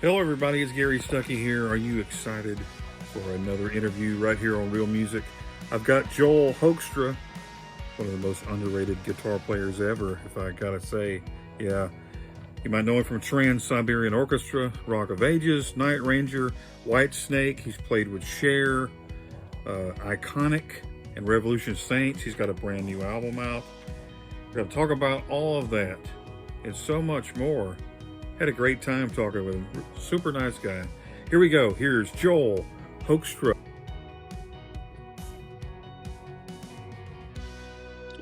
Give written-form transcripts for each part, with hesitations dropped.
Hello, everybody. It's Gary Stuckey here. Are you excited for another interview right here on Real Music? I've got Joel Hoekstra, one of the most underrated guitar players ever, if I gotta say. Yeah, you might know him from Siberian Orchestra, Rock of Ages, Night Ranger, Whitesnake. He's played with Cher, Iconic, and Revolution Saints. He's got a brand new album out. We're gonna talk about all of that and so much more. Had a great time talking with him. Super nice guy. Here we go. Here's Joel Hoekstra.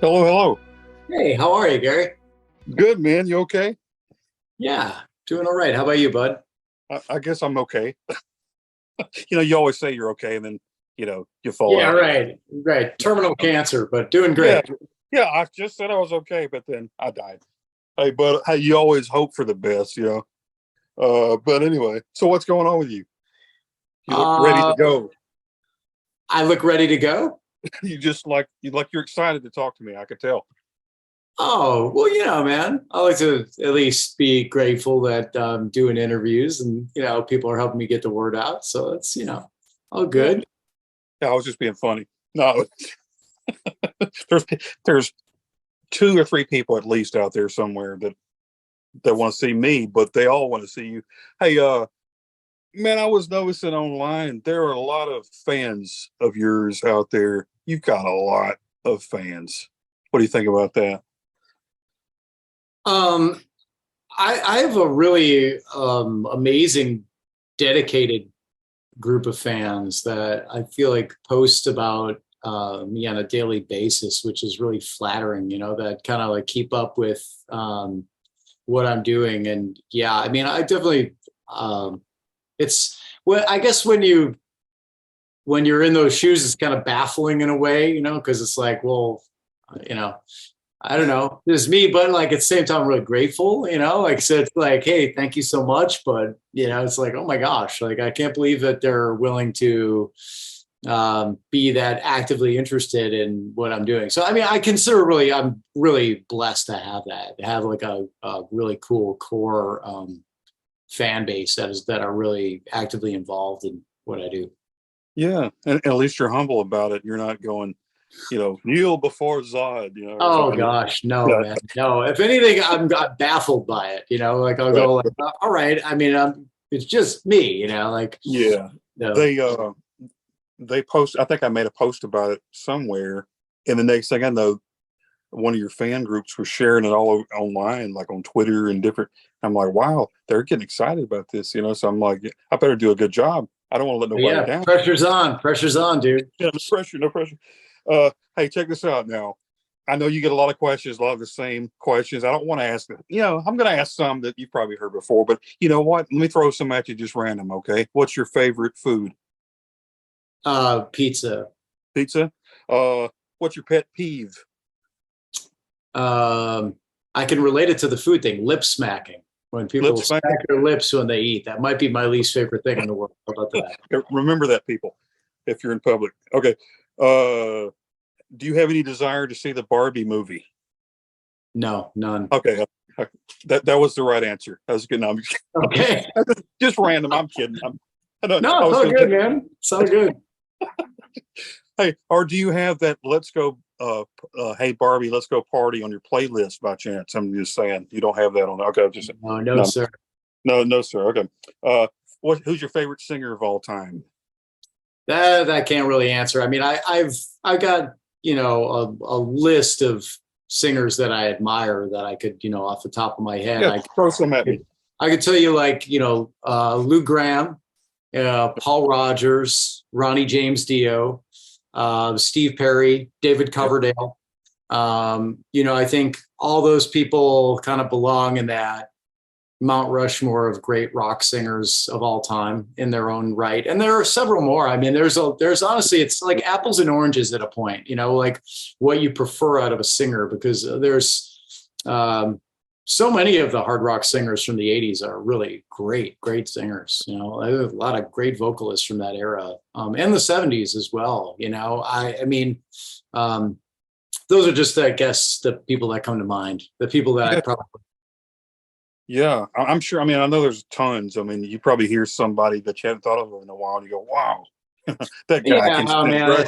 Hello, hello. Hey, how are you, Gary? Good, man. You okay? Yeah, doing all right. How about you, bud? I guess I'm okay. You always say you're okay, and then, you fall Yeah, out. right, right. Terminal cancer, but doing Yeah, great. yeah. I just said I was okay, but then I died. Hey, but hey, you always hope for the best. But anyway, so what's going on with you? You look ready Uh, to go. I look ready to go. You're excited to talk to me. I could tell. Oh, well, man, I like to at least be grateful that I'm doing interviews and, people are helping me get the word out. So it's, all Yeah, good. yeah. I was just being funny. No, there's there's two or three people at least out there somewhere that want to see me, but they all want to see you. Hey, man, I was noticing online there are a lot of fans of yours out there. You've got a lot of fans. What do you think about that? Um, I have a really amazing, dedicated group of fans that I feel like post about me on a daily basis, which is really flattering, that kind of like keep up with what I'm doing. And yeah, I mean, I definitely, it's well, I guess when you're in those shoes, it's kind of baffling in a way, because it's like, well, you know, I don't know. It's me, but like at the same time, I'm really grateful, like so it's like, hey, thank you so much. But it's like, oh my gosh, like I can't believe that they're willing to be that actively interested in what I'm doing. So I mean, I'm really blessed to have that, to have like a really cool core fan base that are really actively involved in what I do. Yeah, and at least you're humble about it. You're not going, kneel before Zod, or Oh something. gosh, no, Yeah, man, no. If anything, I'm baffled by it. Like I'll right. go like, all right. I mean, it's just me. Like Yeah. no. They post. I think I made a post about it somewhere, and the next thing I know, one of your fan groups was sharing it all online, like on Twitter and different. I'm like, wow, they're getting excited about this. So I'm like, I better do a good job. I don't want to let nobody Yeah, down. pressure's on, dude. Yeah, no pressure, no pressure. Hey, check this out now. I know you get a lot of questions, a lot of the same questions. I don't want to ask them. I'm going to ask some that you've probably heard before, but you know what? Let me throw some at you just random, okay? What's your favorite food? Pizza. Pizza? Uh, what's your pet peeve? Um, I can relate it to the food thing, lip smacking. When Lip people smacking? smack their lips when they eat, that might be my least favorite thing in the world. How about that? Remember that, people, if you're in public. Okay. Uh, do you have any desire to see the Barbie movie? No, none. Okay. That was the right answer. That was good. No, Okay. just random. I'm kidding. I don't. No, I it's was all going to good, man. It's all good. Hey, or do you have that let's go hey Barbie, let's go party on your playlist by chance? I'm just saying you don't have that on. Okay, just No, no, no, sir. no, sir. Okay. Who's your favorite singer of all time? That I can't really answer. I mean, I've got a list of singers that I admire that I could off the top of my head Yeah, throw some at me. I could tell you like Lou Graham, Paul Rogers, Ronnie James Dio, Steve Perry, David Yeah, Coverdale. I think all those people kind of belong in that Mount Rushmore of great rock singers of all time in their own right. And there are several more. I mean, there's honestly, it's like apples and oranges at a point, like what you prefer out of a singer, because there's so many of the hard rock singers from the 80s are really great singers. I have a lot of great vocalists from that era, and the 70s as well. I mean, those are just, I guess, the people that come to mind, the people that I yeah, probably Yeah, I'm sure. I mean, I know there's tons. I mean, you probably hear somebody that you haven't thought of in a while, and you go, "Wow, that guy Yeah, can oh sing man, great."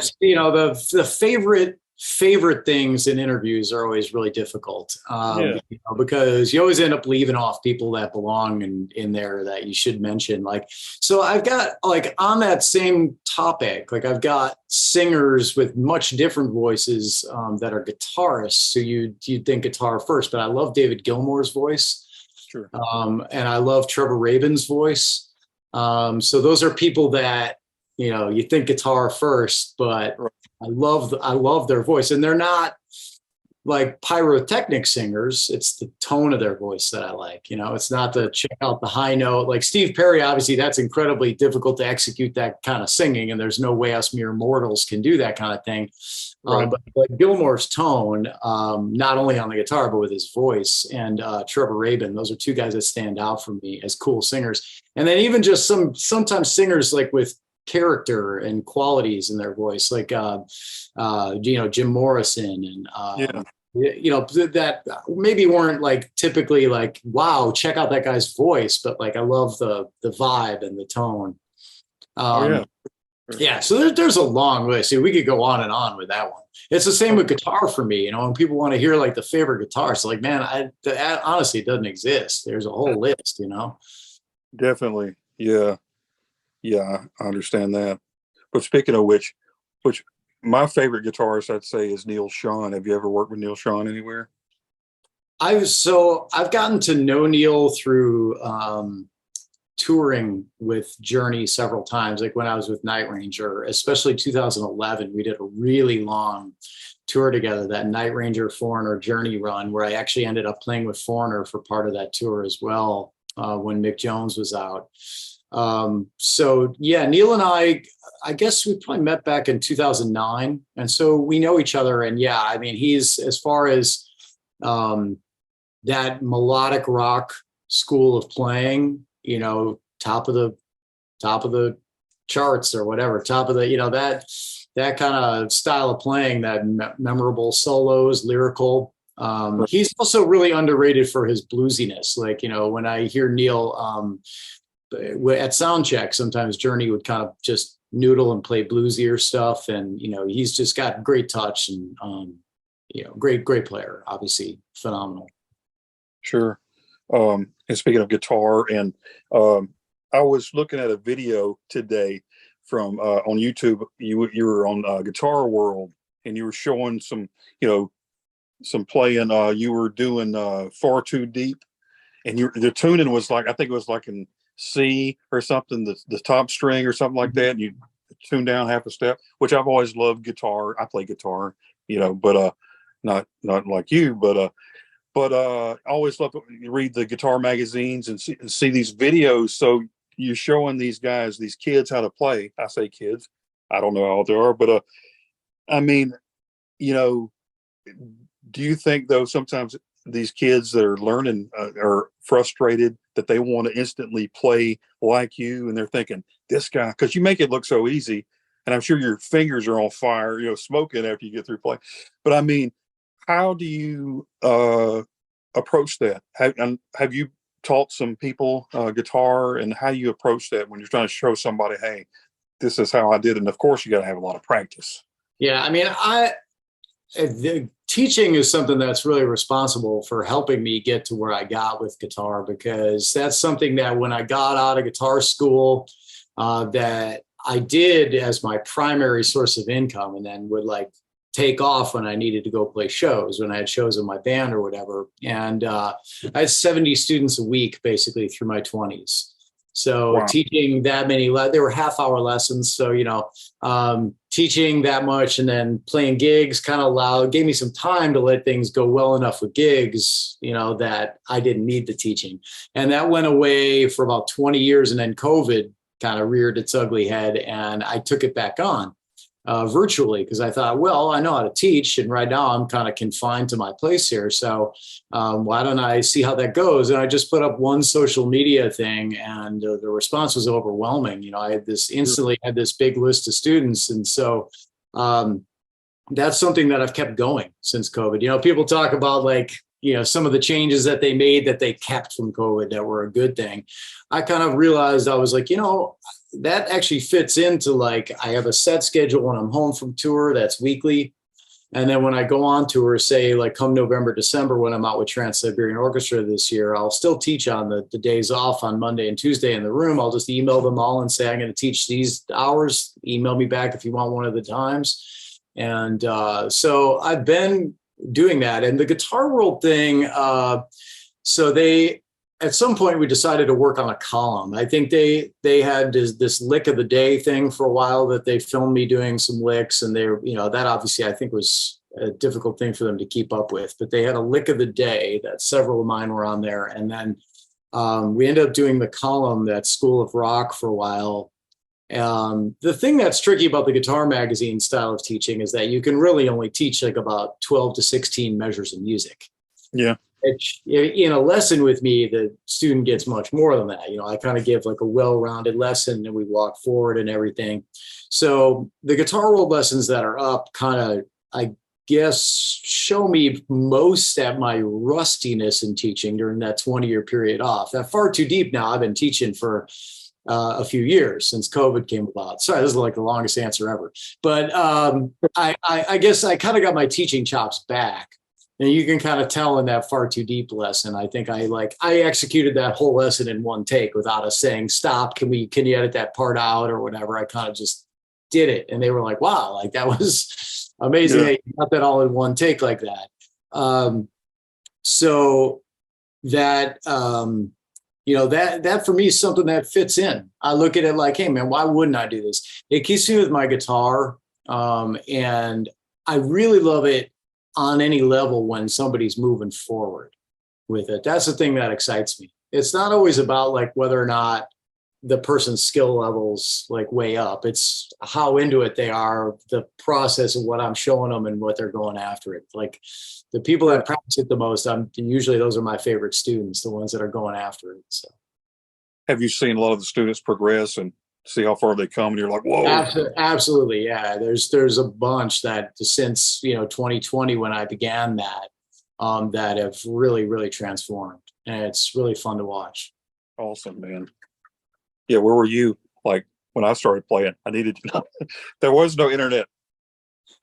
it's the favorite things in interviews are always really difficult, Yeah, because you always end up leaving off people that belong in there that you should mention. Like, so I've got like on that same topic, like I've got singers with much different voices that are guitarists. So you'd think guitar first, but I love David Gilmour's voice, sure. and I love Trevor Rabin's voice. So those are people that you think guitar first, but Right. I love their voice, and they're not like pyrotechnic singers. It's the tone of their voice that I like. It's not to check out the high note. Like Steve Perry, obviously, that's incredibly difficult to execute that kind of singing, and there's no way us mere mortals can do that kind of thing. Right. But like Gilmour's tone, not only on the guitar but with his voice, and Trevor Rabin, those are two guys that stand out for me as cool singers. And then even just sometimes singers like with character and qualities in their voice, like Jim Morrison, and Yeah. that maybe weren't like typically like, wow, check out that guy's voice, but like I love the vibe and the tone. Oh yeah. um Sure. yeah, so there's a long list. See, we could go on and on with that one. It's the same with guitar for me, when people want to hear like the favorite guitar. So like, man, honestly, it doesn't exist. There's a whole list. Definitely. Yeah. Yeah. I understand that. But speaking of which my favorite guitarist I'd say is Neil Schon. Have you ever worked with Neil Schon anywhere? I've gotten to know Neil through touring with Journey several times. Like when I was with Night Ranger, especially 2011, we did a really long tour together, that Night Ranger Foreigner Journey run, where I actually ended up playing with Foreigner for part of that tour as well, when Mick Jones was out. So yeah, Neil and I guess we probably met back in 2009. And so we know each other. And yeah, I mean, he's, as far as that melodic rock school of playing, top of the charts or whatever, top of the, that kind of style of playing, that memorable solos, lyrical. Right. He's also really underrated for his bluesiness. Like, when I hear Neil at sound check, sometimes Journey would kind of just noodle and play bluesier stuff. And, he's just got great touch, and, great player, obviously phenomenal. Sure. And speaking of guitar, and I was looking at a video today from on YouTube. You were on Guitar World, and you were showing some playing. You were doing Far Too Deep, and the tuning was like, I think it was like in C or something, the top string or something like that. And you tune down half a step, which I've always loved guitar. I play guitar, but not like you, but I always love to read the guitar magazines and see these videos. So you're showing these guys, these kids, how to play. I say kids, I don't know how old they are, but I mean, do you think though sometimes these kids that are learning are frustrated that they want to instantly play like you, and they're thinking, this guy, because you make it look so easy, and I'm sure your fingers are on fire, smoking after you get through playing. But I mean, how do you approach that? Have you taught some people guitar, and how do you approach that when you're trying to show somebody, hey, this is how I did it? And of course, you got to have a lot of practice. Yeah, I mean, the teaching is something that's really responsible for helping me get to where I got with guitar, because that's something that when I got out of guitar school, that I did as my primary source of income, and then would like take off when I needed to go play shows, when I had shows in my band or whatever. And I had 70 students a week basically through my 20s. So Wow. teaching that many, they were half-hour lessons. So, teaching that much and then playing gigs kind of gave me some time to let things go well enough with gigs, that I didn't need the teaching. And that went away for about 20 years. And then COVID kind of reared its ugly head, and I took it back on virtually, because I thought, well, I know how to teach, and right now I'm kind of confined to my place here. So why don't I see how that goes? And I just put up one social media thing, and the response was overwhelming. I had this big list of students. And so that's something that I've kept going since COVID. People talk about like some of the changes that they made that they kept from COVID that were a good thing, I kind of realized I was like, that actually fits into like, I have a set schedule when I'm home from tour that's weekly. And then when I go on tour, say like come November, December, when I'm out with Trans-Siberian Orchestra this year, I'll still teach on the days off on Monday and Tuesday in the room. I'll just email them all and say, I'm going to teach these hours. Email me back if you want one of the times. And so I've been doing that. And the Guitar World thing, so they, at some point we decided to work on a column. I think they had this lick of the day thing for a while that they filmed me doing some licks, and that obviously I think was a difficult thing for them to keep up with, but they had a lick of the day that several of mine were on there. And then we ended up doing the column, that School of Rock, for a while. The thing that's tricky about the guitar magazine style of teaching is that you can really only teach like about 12 to 16 measures of music. Yeah. In a lesson with me, the student gets much more than that. I kind of give like a well-rounded lesson, and we walk forward and everything. So the Guitar World lessons that are up kind of, I guess, show me most at my rustiness in teaching during that 20-year period off. That Far Too Deep now, I've been teaching for a few years since COVID came about. Sorry, this is like the longest answer ever. But I guess I kind of got my teaching chops back. And you can kind of tell in that Far Too Deep lesson. I think I executed that whole lesson in one take without us saying, stop, can you edit that part out or whatever. I kind of just did it. And they were like, wow, like that was amazing. Yeah. You got that all in one take like that. So that, that for me is something that fits in. I look at it like, hey man, why wouldn't I do this? It keeps me with my guitar. And I really love it on any level when somebody's moving forward with it. That's the thing that excites me. It's not always about like whether or not the person's skill levels like way up. It's how into it they are, the process of what I'm showing them and what they're going after it. Like the people that practice it the most, usually those are my favorite students, the ones that are going after it. So have you seen a lot of the students progress and see how far they come, and you're like, whoa? Absolutely, yeah. There's a bunch that since 2020 when I began that have really, really transformed, and it's really fun to watch. Awesome, man. Yeah, where were you like when I started playing? I needed to know. There was no internet.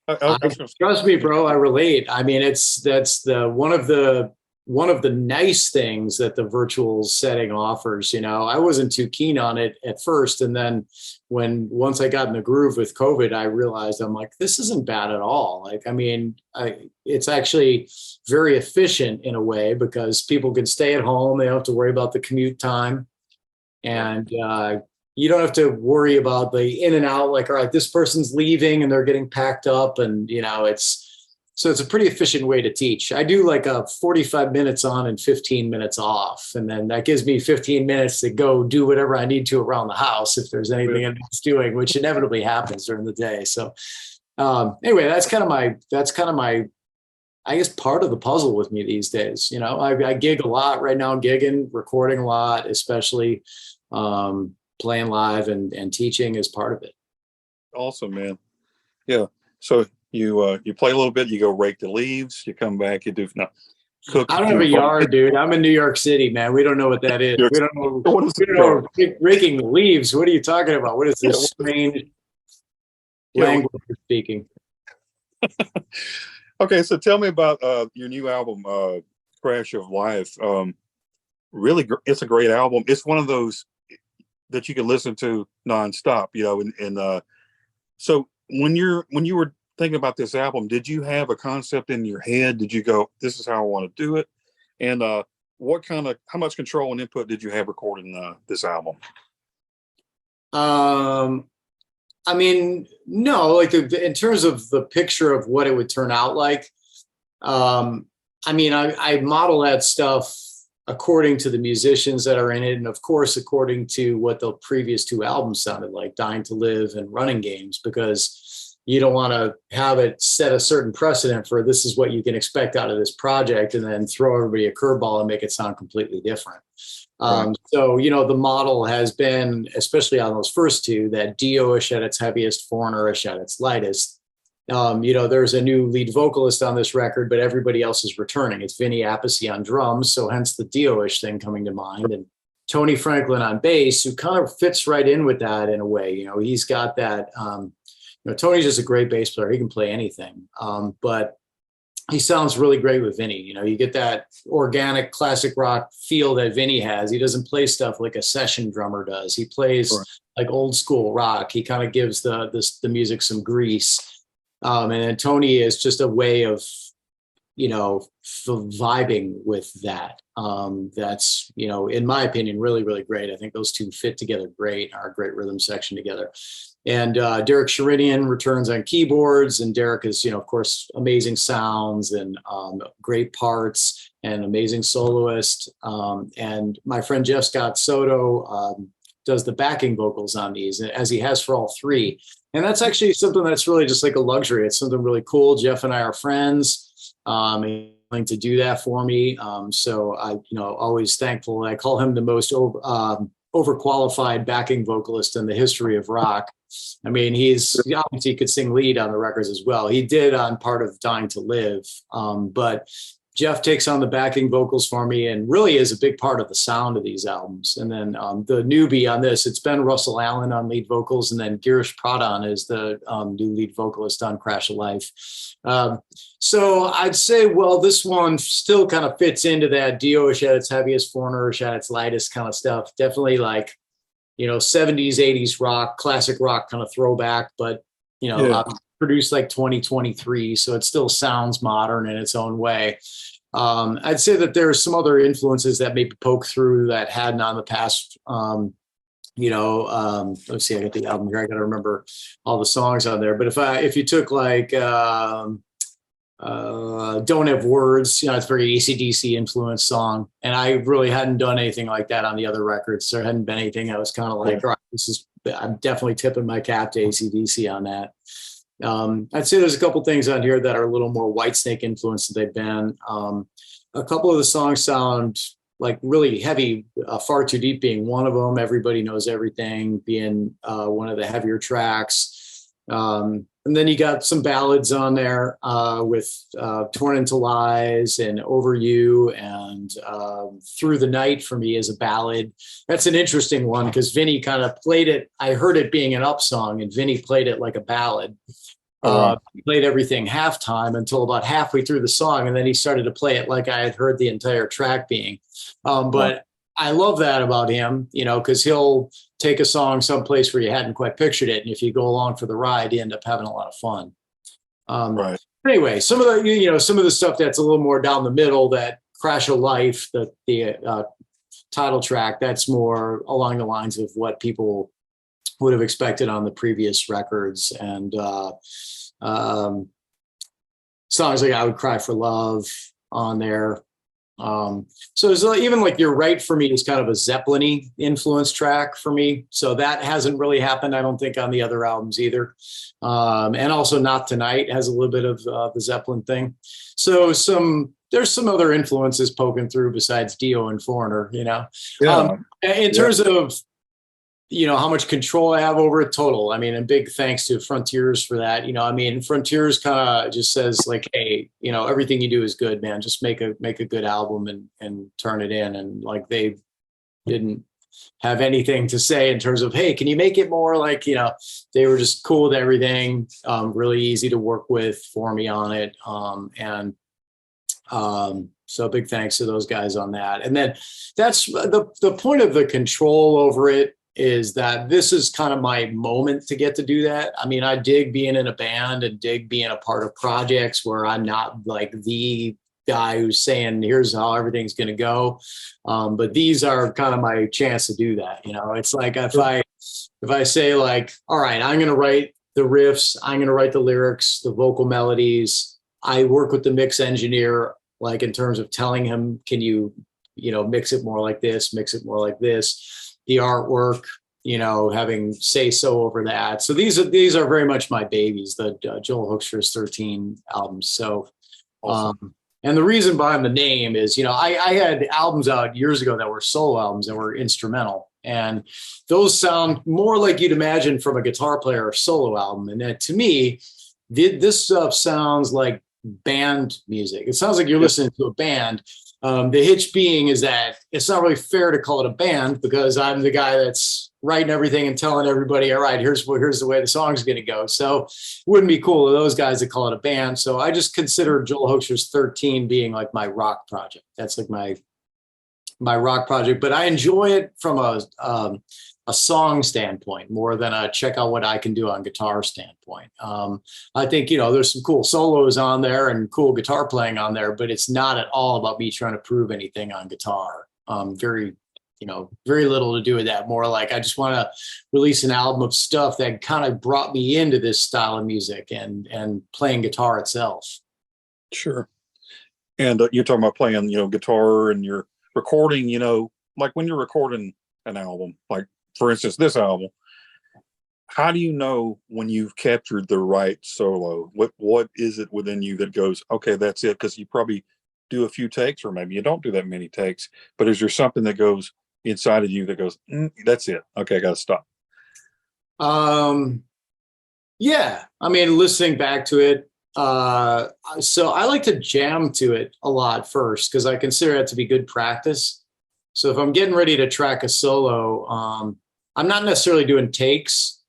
Trust me, bro. I relate. I mean, that's one of the nice things that the virtual setting offers. I wasn't too keen on it at first. And then once I got in the groove with COVID, I realized I'm like, this isn't bad at all. Like, I mean, it's actually very efficient in a way because people can stay at home. They don't have to worry about the commute time. And you don't have to worry about the in and out, like, all right, this person's leaving and they're getting packed up. And, so it's a pretty efficient way to teach. I do like a 45 minutes on and 15 minutes off. And then that gives me 15 minutes to go do whatever I need to around the house if there's anything I'm doing, which inevitably happens during the day. So anyway, that's kind of my, I guess, part of the puzzle with me these days. I gig a lot right now, gigging, recording a lot, especially playing live and teaching is part of it. Awesome, man. Yeah. So you play a little bit, you go rake the leaves, you come back, you do cook. I don't have a yard, dude. I'm in New York City, man. We don't know what that is. We don't know raking the leaves. What are you talking about? What is this strange language you're speaking? Okay, so tell me about your new album, Crash of Life. Really, it's a great album. It's one of those that you can listen to nonstop, and so when you were thinking about this album, did you have a concept in your head? Did you go, this is how I want to do it? And how much control and input did you have recording this album? I mean, no, like in terms of the picture of what it would turn out like, I mean, I model that stuff according to the musicians that are in it. And of course, according to what the previous two albums sounded like, Dying to Live and Running Games, because you don't want to have it set a certain precedent for this is what you can expect out of this project and then throw everybody a curveball and make it sound completely different. Right. So, the model has been, especially on those first two, that Dio-ish at its heaviest, Foreigner-ish at its lightest. There's a new lead vocalist on this record, but everybody else is returning. It's Vinny Appice on drums, so hence the Dio-ish thing coming to mind, and Tony Franklin on bass, who kind of fits right in with that in a way. He's got that. Tony's just a great bass player. He can play anything, but he sounds really great with Vinny. You get that organic classic rock feel that Vinny has. He doesn't play stuff like a session drummer does. He plays like old school rock. He kind of gives the music some grease. And then Tony is just a way of, vibing with that. That's, in my opinion, really, really great. I think those two fit together great, are a great rhythm section together. And Derek Sherinian returns on keyboards, and Derek is, of course, amazing sounds and great parts and amazing soloist. And my friend Jeff Scott Soto does the backing vocals on these, as he has for all three. And that's actually something that's really just like a luxury. It's something really cool. Jeff and I are friends. He's willing to do that for me. So I, always thankful. I call him the most overqualified backing vocalist in the history of rock. I mean, he could sing lead on the records as well. He did on part of Dying to Live, but Jeff takes on the backing vocals for me and really is a big part of the sound of these albums. And then the newbie on this, it's been Russell Allen on lead vocals, and then Girish Pradhan is the new lead vocalist on Crash of Life. So I'd say, well, this one still kind of fits into that Dio-ish at its heaviest, Foreigner-ish at its lightest kind of stuff. Definitely like, 70s, 80s rock, classic rock kind of throwback, but, produced like 2023. So it still sounds modern in its own way. I'd say that there's some other influences that maybe poke through that hadn't on the past. Let's see, I got the album here. I got to remember all the songs on there. But if you took like Don't Have Words, it's a very AC/DC influenced song. And I really hadn't done anything like that on the other records. There hadn't been anything. I was kind of like, all right, I'm definitely tipping my cap to AC/DC on that. I'd say there's a couple things on here that are a little more Whitesnake influenced than they've been. A couple of the songs sound like really heavy, Far Too Deep being one of them, Everybody Knows Everything being one of the heavier tracks. And then you got some ballads on there with Torn Into Lies and Over You, and Through the Night for me is a ballad. That's an interesting one because Vinny kind of played it. I heard it being an up song, and Vinny played it like a ballad. He played everything halftime until about halfway through the song, and then he started to play it like I had heard the entire track being. But I love that about him, because he'll take a song someplace where you hadn't quite pictured it, and if you go along for the ride, you end up having a lot of fun. Anyway, some of the stuff that's a little more down the middle, that Crash of Life, the title track, that's more along the lines of what people would have expected on the previous records, and songs like I Would Cry for Love on there. So it's even like You're Right for me is kind of a Zeppelin-y influence track for me. So that hasn't really happened, I don't think, on the other albums either. And also Not Tonight has a little bit of the Zeppelin thing. So there's some other influences poking through besides Dio and Foreigner, in terms of, how much control I have over it total. I mean, and big thanks to Frontiers for that. Frontiers kind of just says like, hey, everything you do is good, man. Just make a good album and turn it in. And like, they didn't have anything to say in terms of, hey, can you make it more like, they were just cool with everything. Really easy to work with for me on it. So big thanks to those guys on that. And then that's the point of the control over it, is that this is kind of my moment to get to do that. I mean, I dig being in a band and dig being a part of projects where I'm not like the guy who's saying, here's how everything's going to go. But these are kind of my chance to do that. It's like, if I say like, all right, I'm going to write the riffs, I'm going to write the lyrics, the vocal melodies. I work with the mix engineer, like in terms of telling him, can you, mix it more like this, mix it more like this. The artwork, having say so over that. So these are very much my babies, the Joel Hoekstra's 13 albums. So, awesome. And the reason behind the name is, I had albums out years ago that were solo albums that were instrumental, and those sound more like you'd imagine from a guitar player or solo album. And that, to me, This stuff sounds like band music. It sounds like you're listening to a band. The hitch being is that it's not really fair to call it a band because I'm the guy that's writing everything and telling everybody, all right, here's the way the song's going to go. So it wouldn't be cool to those guys that call it a band. So I just consider Joel Hoekstra's 13 being like my rock project. That's like my rock project, but I enjoy it from a song standpoint more than a check out what I can do on guitar standpoint. I think, there's some cool solos on there and cool guitar playing on there, but it's not at all about me trying to prove anything on guitar. Very little to do with that. More like I just want to release an album of stuff that kind of brought me into this style of music and playing guitar itself. Sure. And you're talking about playing, guitar and you're recording, like when you're recording an album, like for instance, this album, how do you know when you've captured the right solo? What is it within you that goes, okay, that's it? Because you probably do a few takes, or maybe you don't do that many takes, but is there something that goes inside of you that goes, that's it? Okay, I got to stop. Yeah. I mean, listening back to it, so I like to jam to it a lot first because I consider that to be good practice. So if I'm getting ready to track a solo, I'm not necessarily doing takes.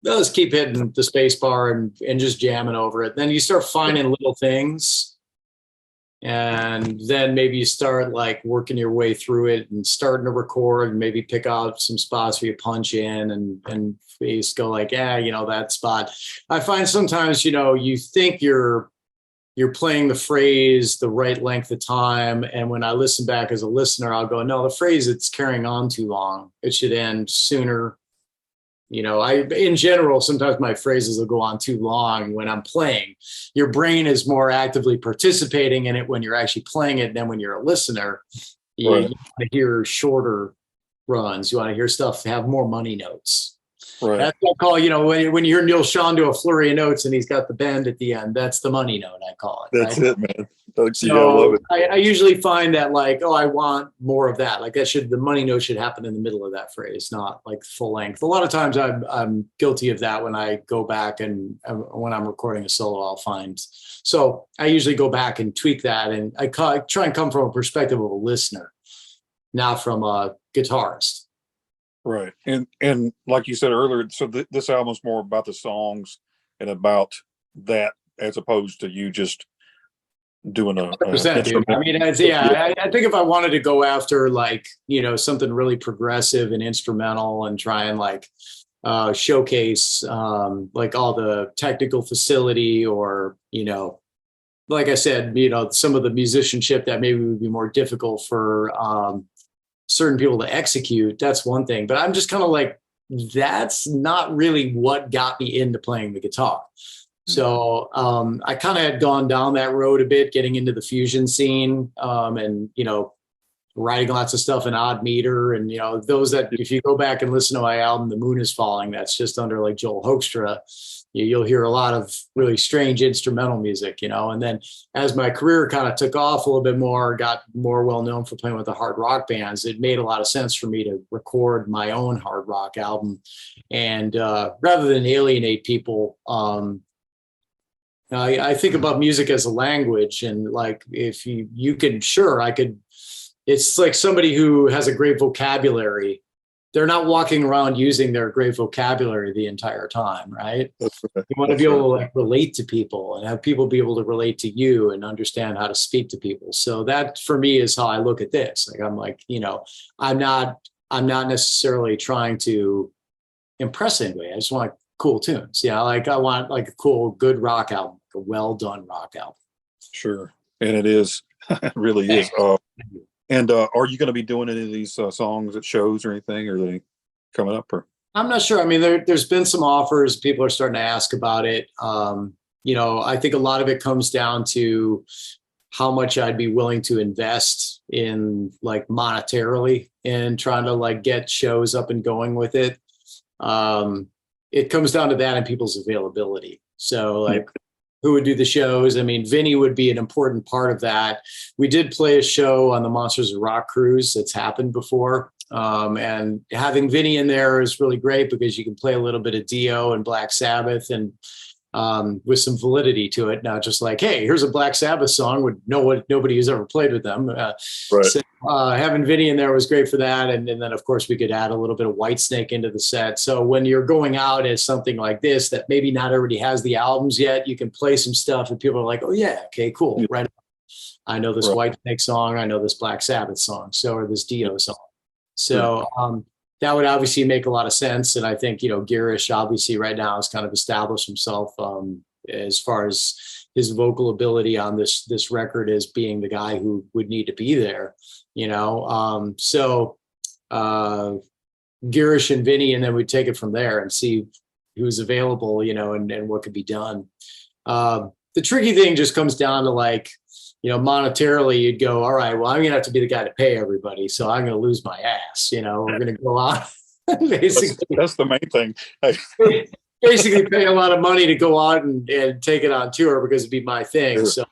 I'll just keep hitting the space bar and just jamming over it. Then you start finding little things. And then maybe you start like working your way through it and starting to record and maybe pick out some spots where you punch in and you just go like, that spot. I find sometimes, you think you're playing the phrase the right length of time. And when I listen back as a listener, I'll go, no, the phrase, it's carrying on too long. It should end sooner. In general, sometimes my phrases will go on too long when I'm playing. Your brain is more actively participating in it when you're actually playing it than when you're a listener. You want to hear shorter runs. You want to hear stuff have more money notes. Right. That's what I call, when you hear Neil Sean do a flurry of notes and he's got the bend at the end, that's the money note, I call it. That's right? it, man. So I love it. I usually find that like, I want more of that. Like the money note should happen in the middle of that phrase, not like full length. A lot of times I'm guilty of that when I go back and when I'm recording a solo, I'll find. So I usually go back and tweak that. And I try and come from a perspective of a listener, not from a guitarist. Right. And like you said earlier, so this album's more about the songs and about that as opposed to you just doing a 100%, dude. I mean, I think if I wanted to go after like, something really progressive and instrumental and try and like showcase like all the technical facility or, like I said, some of the musicianship that maybe would be more difficult for certain people to execute, that's one thing. But I'm just kind of like, that's not really what got me into playing the guitar. So I kind of had gone down that road a bit, getting into the fusion scene and, writing lots of stuff in odd meter. And, those that if you go back and listen to my album, The Moon is Falling, that's just under like Joel Hoekstra, you'll hear a lot of really strange instrumental music, and then as my career kind of took off a little bit more, got more well known for playing with the hard rock bands, it made a lot of sense for me to record my own hard rock album. And rather than alienate people, I think about music as a language, and like if you could, sure, I could. It's like somebody who has a great vocabulary. They're not walking around using their great vocabulary the entire time, right? That's right. You want to be able to like relate to people and have people be able to relate to you and understand how to speak to people. So that for me is how I look at this. Like I'm like, I'm not necessarily trying to impress anybody. I just want cool tunes. I want like a cool, good rock album, a well done rock album. Sure. And it is, it really is. And are you going to be doing any of these songs at shows or anything? Or are they coming up? Or I'm not sure. I mean, there's been some offers. People are starting to ask about it. I think a lot of it comes down to how much I'd be willing to invest in like monetarily and trying to like get shows up and going with it. It comes down to that and people's availability. So like, who would do the shows? I mean, Vinny would be an important part of that. We did play a show on the Monsters of Rock cruise. That's happened before. And having Vinny in there is really great because you can play a little bit of Dio and Black Sabbath. And with some validity to it, not just like, hey, here's a Black Sabbath song with nobody who's ever played with them. Right. So having Vinny in there was great for that. And then, of course, we could add a little bit of Whitesnake into the set. So when you're going out as something like this, that maybe not everybody has the albums yet, you can play some stuff and people are like, oh, yeah, okay, cool. Yeah. Right. I know this Whitesnake song. I know this Black Sabbath song. So, or this Dio song. So that would obviously make a lot of sense. And I think, Girish obviously right now has kind of established himself as far as his vocal ability on this record as being the guy who would need to be there, So Girish and Vinny, and then we take it from there and see who's available, and what could be done. The tricky thing just comes down to like, monetarily, you'd go, all right, well, I'm going to have to be the guy to pay everybody. So I'm going to lose my ass. We're going to go out. Basically, that's the main thing. Basically pay a lot of money to go out and take it on tour because it'd be my thing. Sure. So,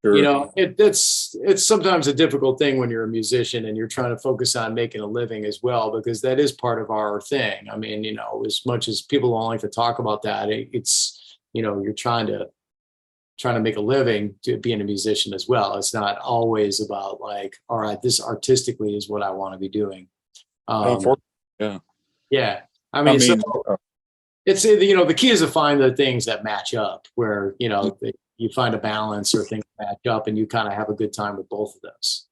Sure. it's sometimes a difficult thing when you're a musician and you're trying to focus on making a living as well, because that is part of our thing. I mean, as much as people don't like to talk about that, it's, you're trying to make a living to being a musician as well. It's not always about like, all right, this artistically is what I want to be doing. Yeah. Yeah. I mean, so it's, the key is to find the things that match up where, you find a balance or things match up and you kind of have a good time with both of those.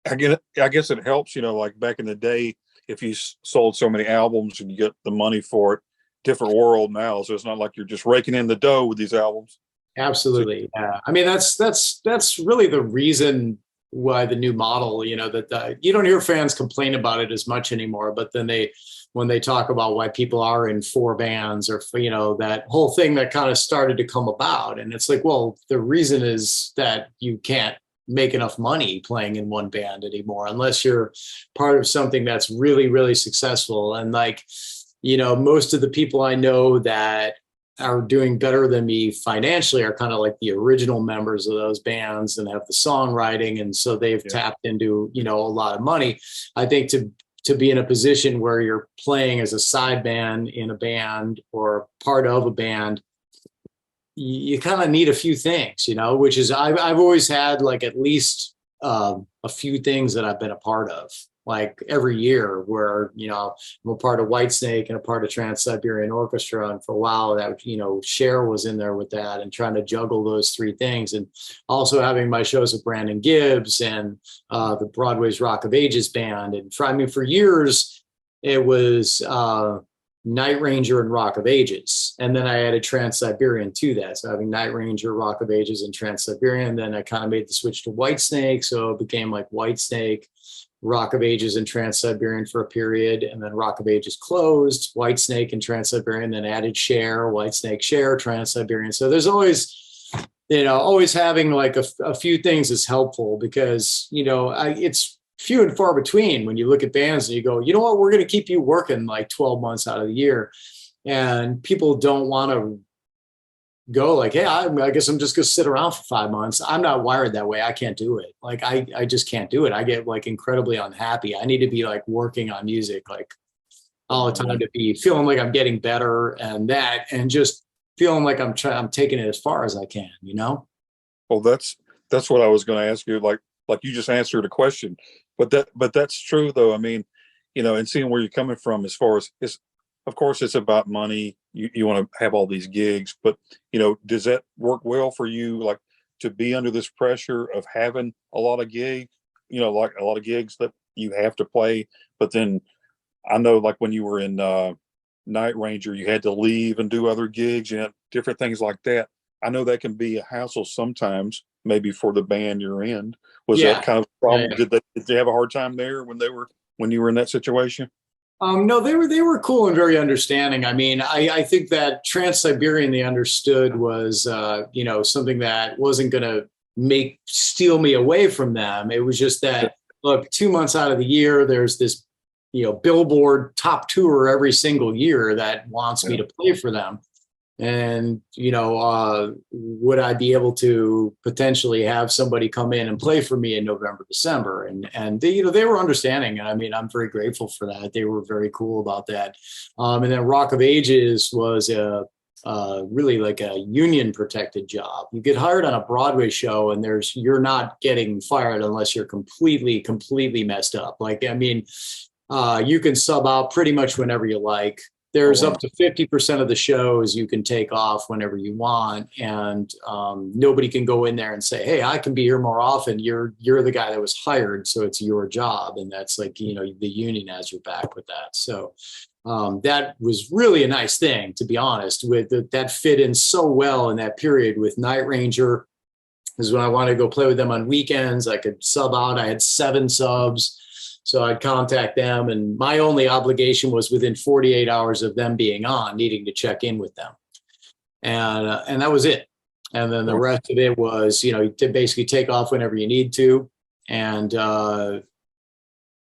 I guess it helps, like back in the day, if you sold so many albums and you get the money for it, different world now. So it's not like you're just raking in the dough with these albums. Absolutely. Yeah. I mean, that's really the reason why the new model, that you don't hear fans complain about it as much anymore, but then when they talk about why people are in 4 bands or, that whole thing that kind of started to come about. And it's like, well, the reason is that you can't make enough money playing in one band anymore, unless you're part of something that's really, really successful. And like, most of the people I know that are doing better than me financially are kind of like the original members of those bands and have the songwriting. And so they've tapped into, a lot of money. I think to be in a position where you're playing as a side band in a band or part of a band, you kind of need a few things, which is I've always had like at least a few things that I've been a part of. Like every year where, I'm a part of Whitesnake and a part of Trans-Siberian Orchestra. And for a while that, Cher was in there with that and trying to juggle those 3 things. And also having my shows with Brandon Gibbs and the Broadway's Rock of Ages band. And for years, it was Night Ranger and Rock of Ages. And then I added Trans-Siberian to that. So having Night Ranger, Rock of Ages, and Trans-Siberian. Then I kind of made the switch to Whitesnake. So it became like Whitesnake, Rock of Ages, and Trans-Siberian for a period, and then Rock of Ages closed, Whitesnake and Trans-Siberian, then added Cher, Whitesnake, Cher, Trans-Siberian. So there's always, always having like a few things is helpful because, it's few and far between when you look at bands and you go, you know what, we're going to keep you working like 12 months out of the year. And people don't want to go like, hey, I guess I'm just going to sit around for 5 months. I'm not wired that way. I can't do it. Like, I just can't do it. I get like incredibly unhappy. I need to be like working on music, like all the time, to be feeling like I'm getting better and just feeling like I'm taking it as far as I can, Well, that's what I was going to ask you. Like you just answered a question, but that's true though. I mean, and seeing where you're coming from as far as of course it's about money. You want to have all these gigs, but does that work well for you? Like to be under this pressure of having a lot of gigs, like a lot of gigs that you have to play. But then I know like when you were in Night Ranger, you had to leave and do other gigs and different things like that. I know that can be a hassle sometimes, maybe for the band you're in. Was that kind of a problem? Yeah. Did they have a hard time there when you were in that situation? No, they were cool and very understanding. I mean, I think that Trans-Siberian they understood was, something that wasn't going to steal me away from them. It was just that, look, 2 months out of the year, there's this, Billboard top tour every single year that wants me to play for them. And, would I be able to potentially have somebody come in and play for me in November, December? And they, they were understanding. And I mean, I'm very grateful for that. They were very cool about that. And then Rock of Ages was really like a union protected job. You get hired on a Broadway show and you're not getting fired unless you're completely messed up. Like, I mean, you can sub out pretty much whenever you like. There's up to 50% of the shows you can take off whenever you want, and nobody can go in there and say, "Hey, I can be here more often." You're the guy that was hired, so it's your job, and that's like, you know, the union has your back with that. So that was really a nice thing, to be honest. That fit in so well in that period with Night Ranger. Is when I wanted to go play with them on weekends. I could sub out. I had 7 subs. So I'd contact them, and my only obligation was within 48 hours of them being on, needing to check in with them. And that was it. And then the rest of it was, you know, to basically take off whenever you need to and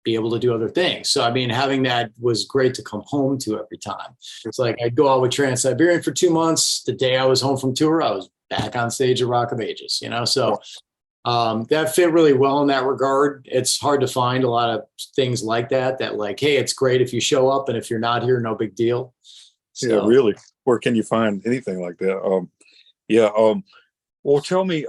be able to do other things. So, I mean, having that was great to come home to every time. It's like I'd go out with Trans-Siberian for 2 months. The day I was home from tour, I was back on stage at Rock of Ages, you know, so that fit really well in that regard. It's hard to find a lot of things like that like, hey, it's great if you show up, and if you're not here, no big deal. So, yeah, really. Where can you find anything like that? Well, tell me,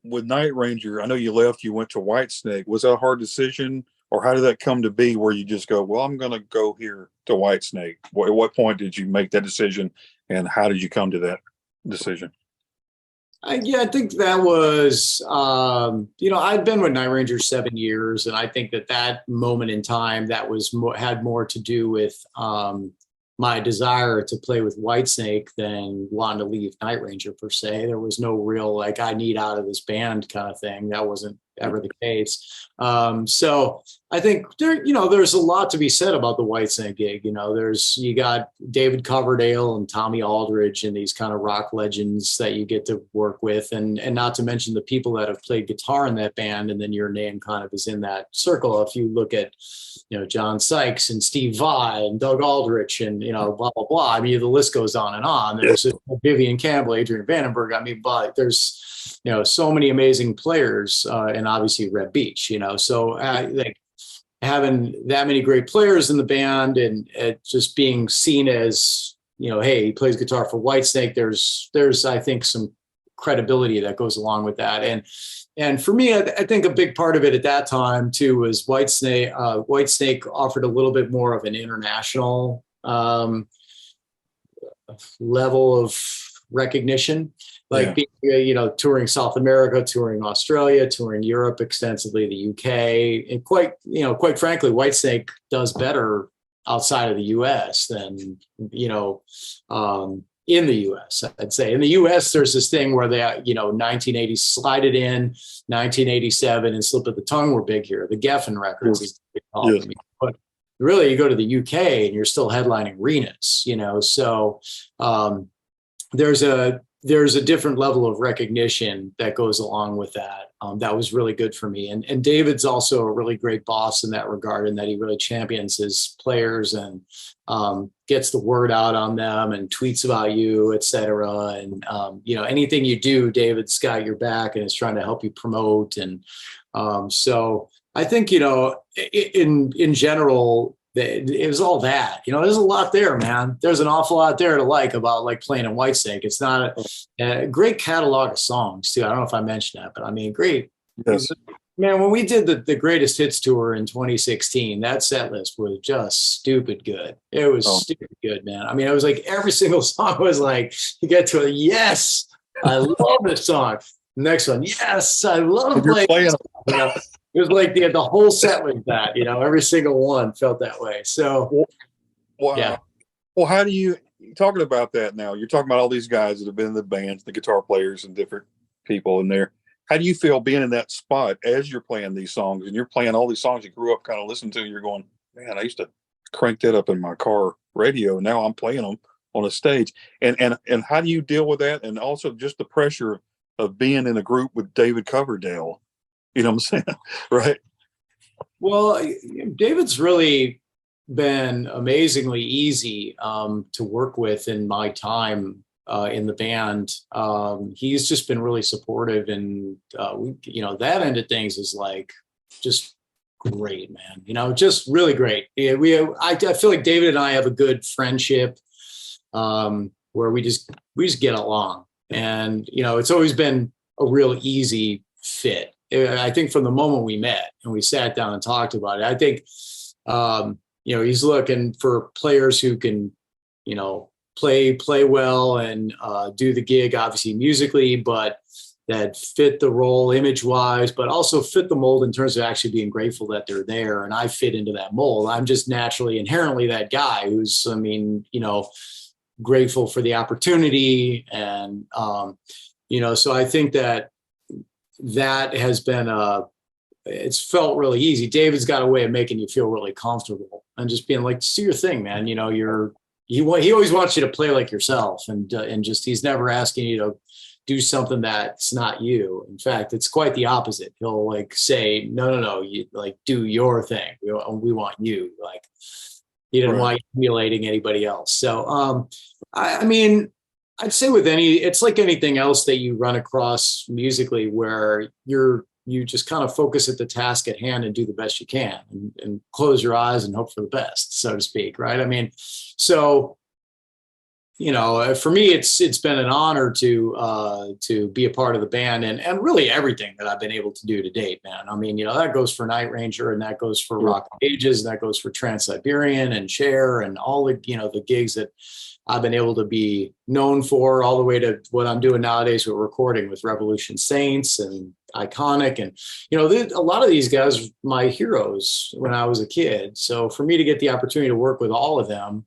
with Night Ranger, I know you left, you went to Whitesnake. Was that a hard decision, or how did that come to be where you just go, well, I'm going to go here to Whitesnake? At what point did you make that decision, and how did you come to that decision? Yeah, I think that was, you know, I'd been with Night Ranger 7 years, and I think that moment in time that was had more to do with my desire to play with Whitesnake than wanting to leave Night Ranger per se. There was no real like I need out of this band kind of thing. That wasn't ever the case. So I think there's a lot to be said about the Whitesnake gig. You know, you got David Coverdale and Tommy Aldridge and these kind of rock legends that you get to work with, and not to mention the people that have played guitar in that band, and then your name kind of is in that circle. If you look at, you know, John Sykes and Steve Vai and Doug Aldrich and, you know, blah, blah, blah. I mean, the list goes on and on. There's Vivian Campbell, Adrian Vandenberg. I mean, but there's, you know, so many amazing players, and obviously Red Beach, you know, so like having that many great players in the band and just being seen as, you know, hey, he plays guitar for Whitesnake. There's, I think, some credibility that goes along with that. And for me, I think a big part of it at that time too was Whitesnake. Whitesnake offered a little bit more of an international level of recognition, like being, you know, touring South America, touring Australia, touring Europe extensively, the UK, and quite frankly, Whitesnake does better outside of the US than, you know, in the US, I'd say. In the US, there's this thing where they, you know, 1980 Slide It In, 1987, and Slip of the Tongue were big here. The Geffen records is big. But really, you go to the UK and you're still headlining arenas, you know. So there's a different level of recognition that goes along with that. That was really good for me. And David's also a really great boss in that regard, in that he really champions his players and gets the word out on them and tweets about you, et cetera. And, you know, anything you do, David's got your back and is trying to help you promote. And so I think, you know, in general, it was all that, you know, there's a lot there, man. There's an awful lot there to like about like playing in Whitesnake. It's not a great catalog of songs too. I don't know if I mentioned that, but I mean, great. Yes. Man, when we did the greatest hits tour in 2016, that set list was just stupid good. It was stupid good, man. I mean, it was like every single song was like, you get to it. Yes, I love this song. Next one. Yes, I love playing. You know? It was like the whole set was that, you know, every single one felt that way. So, yeah. Well, how do you, talking about that now, you're talking about all these guys that have been in the bands, the guitar players and different people in there. How do you feel being in that spot as you're playing these songs and you're playing all these songs you grew up kind of listening to, and you're going, man, I used to crank that up in my car radio. Now I'm playing them on a stage. And how do you deal with that? And also just the pressure of being in a group with David Coverdale. You know what I'm saying? Right. Well, David's really been amazingly easy to work with in my time in the band. He's just been really supportive, and you know, that end of things is like just great, man. You know, just really great. Yeah, I feel like David and I have a good friendship. We're where we just get along. And, you know, it's always been a real easy fit. I think from the moment we met and we sat down and talked about it, I think, you know, he's looking for players who can, you know, play well and do the gig, obviously musically, but that fit the role image wise, but also fit the mold in terms of actually being grateful that they're there. And I fit into that mold. I'm just naturally, inherently that guy who's, I mean, you know, grateful for the opportunity. And, you know, so I think that has been, it's felt really easy. David's got a way of making you feel really comfortable and just being like, do your thing, man. You know, he always wants you to play like yourself, and just, he's never asking you to do something that's not you. In fact, it's quite the opposite. He'll like say, no, you like do your thing. We want you. Like, he didn't want you emulating anybody else. So, I mean, I'd say with it's like anything else that you run across musically, where you just kind of focus at the task at hand and do the best you can, and close your eyes and hope for the best, so to speak. Right. I mean, so, you know, for me, it's been an honor to be a part of the band, and really everything that I've been able to do to date, man. I mean, you know, that goes for Night Ranger, and that goes for Rock Ages, and that goes for Trans-Siberian and Cher, and all the, you know, the gigs that I've been able to be known for, all the way to what I'm doing nowadays with recording with Revolution Saints and Iconic. And, you know, a lot of these guys were my heroes when I was a kid. So for me to get the opportunity to work with all of them,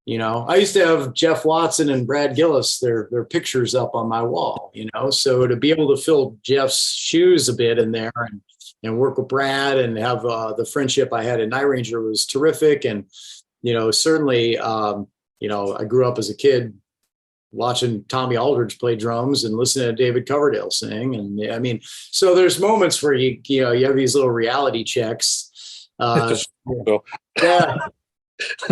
you know, I used to have Jeff Watson and Brad Gillis, their pictures up on my wall, you know, so to be able to fill Jeff's shoes a bit in there and work with Brad and have the friendship I had in Night Ranger was terrific. And, you know, certainly, you know, I grew up as a kid watching Tommy Aldridge play drums and listening to David Coverdale sing. And I mean, so there's moments where you have these little reality checks. Yeah.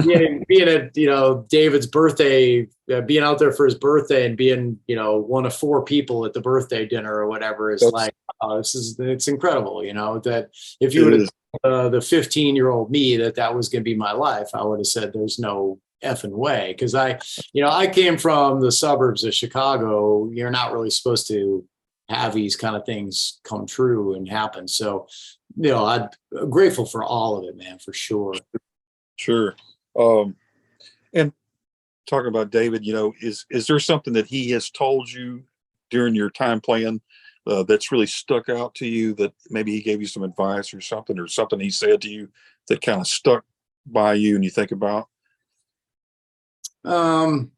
Being at, you know, David's birthday, being out there for his birthday and being, you know, one of 4 people at the birthday dinner or whatever is like, oh, it's incredible. You know, that if you would have the 15-year-old me that was going to be my life, I would have said there's no effing way. Cause I came from the suburbs of Chicago. You're not really supposed to have these kind of things come true and happen. So, you know, I'm grateful for all of it, man, for sure. Sure. And talking about David, you know, is there something that he has told you during your time playing that's really stuck out to you, that maybe he gave you some advice or something he said to you that kind of stuck by you and you think about? You